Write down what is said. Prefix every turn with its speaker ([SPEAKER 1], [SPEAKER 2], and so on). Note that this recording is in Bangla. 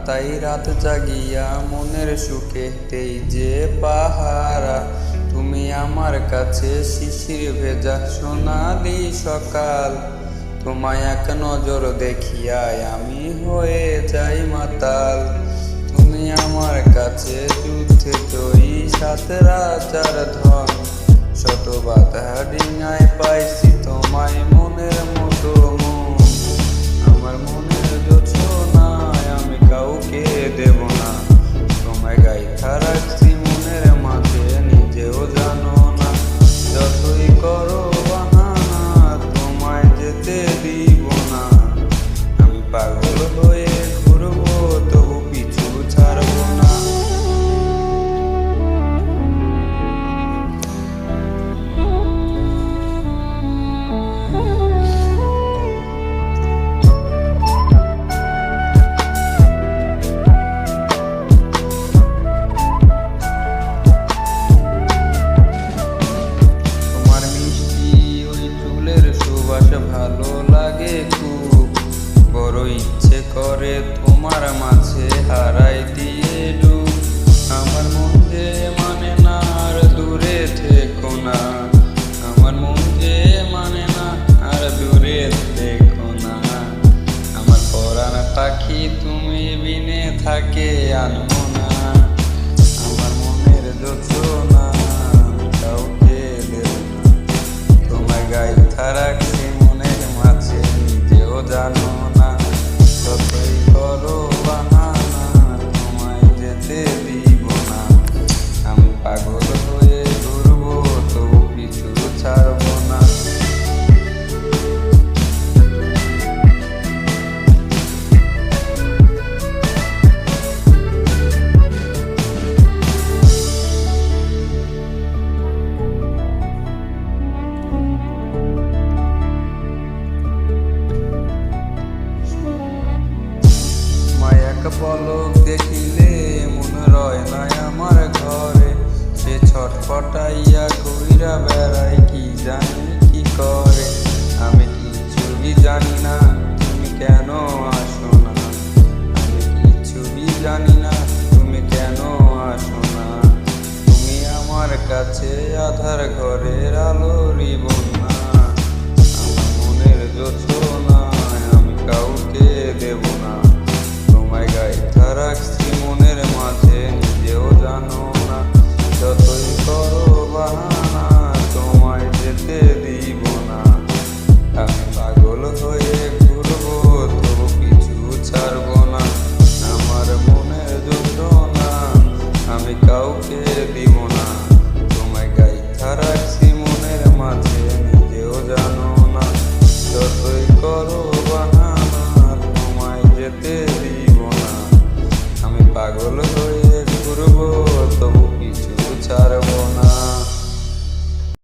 [SPEAKER 1] তাই রাত জাগিয়া মনের সুখে দেই যে পাহারা। তুমি আমার কাছে শিশির ভেজা সোনালি সকাল। তোমায় এক নজর দেখিয়ায় আমি হয়ে যাই মাতাল। তুমি আমার কাছে যুদ্ধে জয়ী সাত রাজার ধন। শত বাধা ডিঙায় পাইছি তোমায় মনের মতো মন। আমার মনের জোছনায় আমি কাউকে দেব না। তোমায় গাইথা রাখছি মনের মাঝে নিজেও জানো না। যতই করো বাহানা তোমায় যেতে দিব না। আমি পাগল হয়ে ঘুরবো তবু পিছু ছাড়বো না। ভালো লাগে খুব, বড় ইচ্ছে করে তোমার মাঝে হারাই দিয়ে ডুব। আমার মন যে মানে না আর দূরে থেকো না। আমার মন যে মানে না আর দূরে থেকো না। আমার পরাণ পাখি তুমি বিনে থাকে আনবো না। আমার মনের জোছনা কাউকে দেব না। তোমায় গাইথা রাখছি জানো না। যতই করো বাহানা তোমায় যেতে দিব না। আমি পাগল হয়ে ঘুরবো তবু পিছু ছাড়বো না। পলক দেখিলে মন রয় নাই আমার ঘরে। সে ছটফটাইয়া ঘুইরা বেড়ায় কি জানি কি করে। আমি কিছুই জানি না তুমি কেন আসো না। আমি কিছুই জানি না তুমি কেন আসো না। তুমি আমার কাছে আধার ঘরের আলোরই বন্যা। আমার মনের জোছনা আমি কাউকে দেব না। তোমায় গাইথা রাখছি মনের মাঝে নিজেও জানো